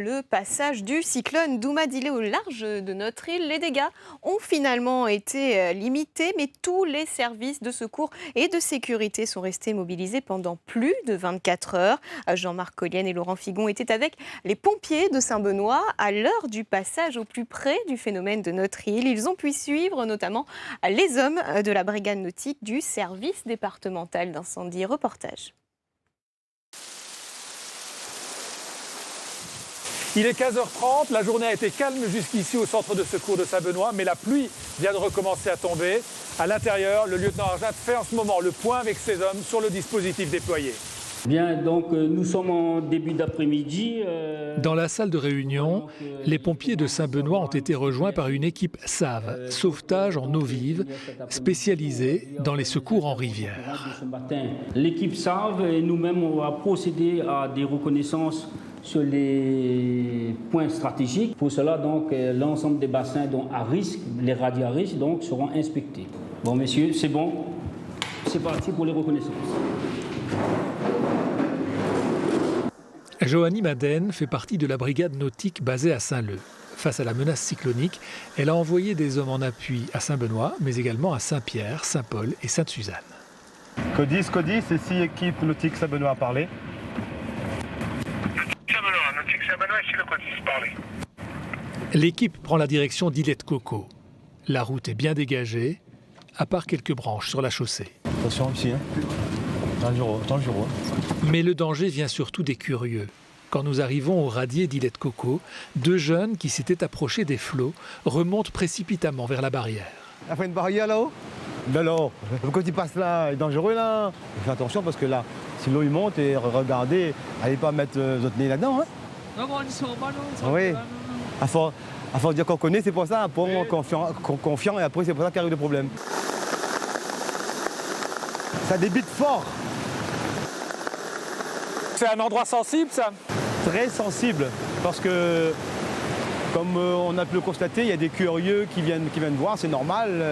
Le passage du cyclone Doumadilé au large de notre île, les dégâts ont finalement été limités, mais tous les services de secours et de sécurité sont restés mobilisés pendant plus de 24 heures. Jean-Marc Collienne et Laurent Figon étaient avec les pompiers de Saint-Benoît à l'heure du passage au plus près du phénomène de notre île. Ils ont pu suivre notamment les hommes de la brigade nautique du service départemental d'incendie. Reportage. Il est 15h30, la journée a été calme jusqu'ici au centre de secours de Saint-Benoît, mais la pluie vient de recommencer à tomber. À l'intérieur, le lieutenant Arjat fait en ce moment le point avec ses hommes sur le dispositif déployé. Bien, donc nous sommes en début d'après-midi. Dans la salle de réunion, les pompiers de Saint-Benoît ont été rejoints par une équipe SAV, sauvetage en eau vive, spécialisée dans les secours en rivière. L'équipe SAV et nous-mêmes, on va procéder à des reconnaissances sur les points stratégiques. Pour cela, donc, l'ensemble des bassins à risque, les radios à risque, donc, seront inspectés. Bon, messieurs, c'est bon. C'est parti pour les reconnaissances. Johanny Madden fait partie de la brigade nautique basée à Saint-Leu. Face à la menace cyclonique, elle a envoyé des hommes en appui à Saint-Benoît, mais également à Saint-Pierre, Saint-Paul et Sainte-Suzanne. Codis, ici équipe nautique Saint-Benoît à parler. Nautique Saint-Benoît, ici le Codis, parler. L'équipe prend la direction d'Îlet-de-Coco. La route est bien dégagée, à part quelques branches sur la chaussée. Attention ici, dangereux. Mais le danger vient surtout des curieux. Quand nous arrivons au radier d'Îlet-de-Coco, deux jeunes qui s'étaient approchés des flots remontent précipitamment vers la barrière. Il y a une barrière là-haut? Ben alors, quand il passe là, il est dangereux là. Faites attention parce que là, si l'eau il monte et regardez, allez pas mettre votre nez là-dedans. Hein. Non, bon, ils sont en bas, non. Oui. À force de dire qu'on connaît, c'est pour ça. Pour moi, confiant et après c'est pour ça qu'arrive le problème. Ça débite fort. C'est un endroit sensible, ça? Très sensible, parce que, comme on a pu le constater, il y a des curieux qui viennent voir, c'est normal,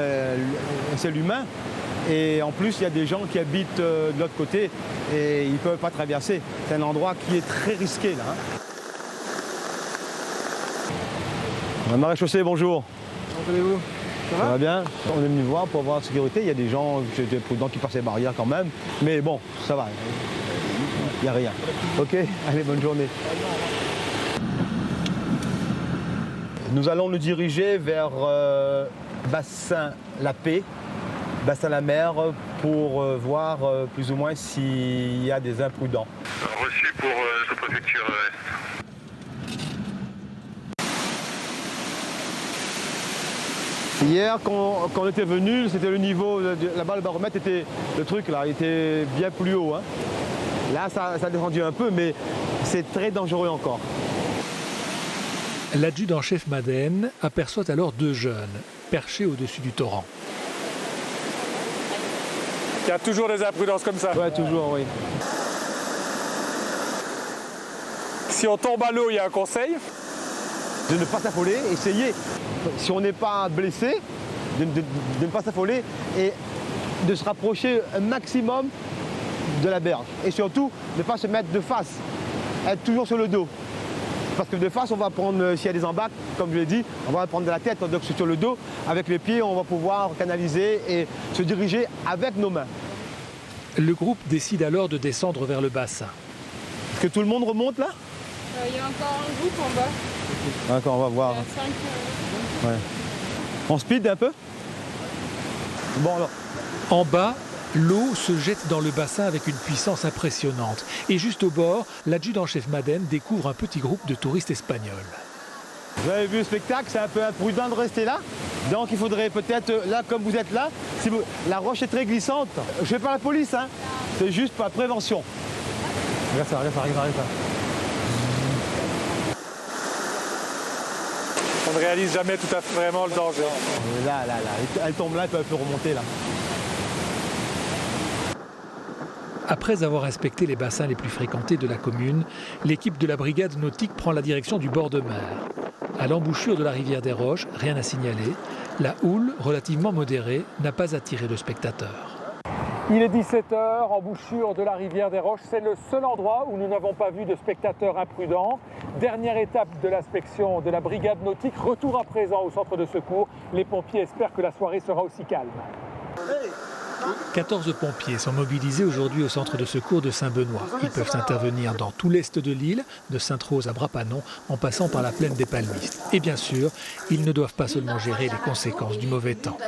c'est l'humain. Et en plus, il y a des gens qui habitent de l'autre côté et ils ne peuvent pas traverser. C'est un endroit qui est très risqué, là. Maréchaussée, bonjour. Comment allez-vous? Ça va bien? On est venu voir pour voir la sécurité. Il y a des gens, des prudents qui passent les barrières quand même. Mais bon, ça va. Il n'y a rien. Ok, allez, bonne journée. Nous allons nous diriger vers Bassin La Paix, Bassin la Mer, pour voir plus ou moins s'il y a des imprudents. Reçu pour la préfecture Est. Hier, quand on était venu, c'était le niveau, là-bas le baromètre était, le truc là, il était bien plus haut. Hein. Là, ça a descendu un peu, mais c'est très dangereux encore. L'adjudant-chef Madden aperçoit alors deux jeunes, perchés au-dessus du torrent. Il y a toujours des imprudences comme ça? Oui, toujours, oui. Si on tombe à l'eau, il y a un conseil? De ne pas s'affoler, essayer, si on n'est pas blessé, de ne pas s'affoler et de se rapprocher un maximum de la berge. Et surtout, ne pas se mettre de face, être toujours sur le dos. Parce que de face, on va prendre, s'il y a des embarques, comme je l'ai dit, on va prendre de la tête, donc sur le dos. Avec les pieds, on va pouvoir canaliser et se diriger avec nos mains. Le groupe décide alors de descendre vers le bassin. Est-ce que tout le monde remonte là? Il y a encore un groupe en bas. D'accord, on va voir. Il y a 5. Ouais. On speed un peu? Bon alors. En bas, l'eau se jette dans le bassin avec une puissance impressionnante. Et juste au bord, l'adjudant-chef Madden découvre un petit groupe de touristes espagnols. Vous avez vu le spectacle, c'est un peu imprudent de rester là. Donc il faudrait peut-être, là comme vous êtes là, si vous, la roche est très glissante. Je ne fais pas la police, hein. C'est juste pour la prévention. Regarde ça, regarde ça. On ne réalise jamais tout à fait vraiment le danger. Là, elle tombe là, elle peut remonter là. Après avoir inspecté les bassins les plus fréquentés de la commune, l'équipe de la brigade nautique prend la direction du bord de mer. À l'embouchure de la rivière des Roches, rien à signaler. La houle, relativement modérée, n'a pas attiré de spectateurs. Il est 17h, embouchure de la rivière des Roches. C'est le seul endroit où nous n'avons pas vu de spectateurs imprudents. Dernière étape de l'inspection de la brigade nautique. Retour à présent au centre de secours. Les pompiers espèrent que la soirée sera aussi calme. 14 pompiers sont mobilisés aujourd'hui au centre de secours de Saint-Benoît. Ils peuvent intervenir dans tout l'est de l'île, de Sainte-Rose à Brapanon, en passant par la plaine des Palmistes. Et bien sûr, ils ne doivent pas seulement gérer les conséquences du mauvais temps.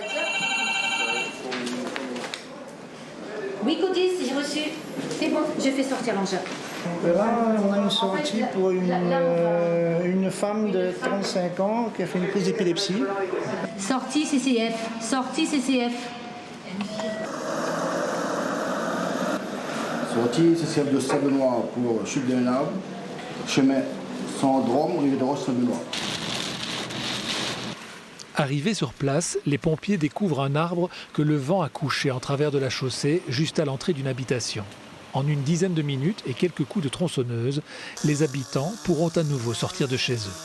Oui, Codis, j'ai reçu. C'est bon, je fais sortir l'engin. Là, on a une sortie pour une femme de 35 ans qui a fait une crise d'épilepsie. Sortie CCF, sortie CCF. Sortie CCF de Saint-Benoît pour chute d'un arbre, chemin Sandrome, rivière des Roches, Saint-Benoît. Arrivés sur place, les pompiers découvrent un arbre que le vent a couché en travers de la chaussée, juste à l'entrée d'une habitation. En une dizaine de minutes et quelques coups de tronçonneuse, les habitants pourront à nouveau sortir de chez eux.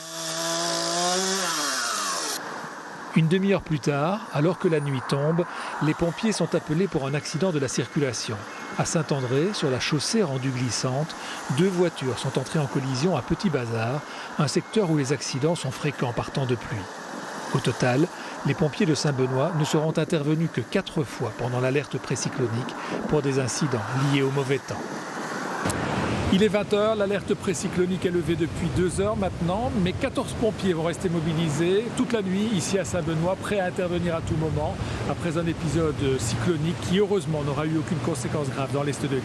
Une demi-heure plus tard, alors que la nuit tombe, les pompiers sont appelés pour un accident de la circulation. À Saint-André, sur la chaussée rendue glissante, 2 voitures sont entrées en collision à Petit-Bazar, un secteur où les accidents sont fréquents par temps de pluie. Au total, les pompiers de Saint-Benoît ne seront intervenus que 4 fois pendant l'alerte précyclonique pour des incidents liés au mauvais temps. Il est 20h, l'alerte précyclonique est levée depuis 2 heures maintenant, mais 14 pompiers vont rester mobilisés toute la nuit ici à Saint-Benoît, prêts à intervenir à tout moment, après un épisode cyclonique qui heureusement n'aura eu aucune conséquence grave dans l'est de l'île.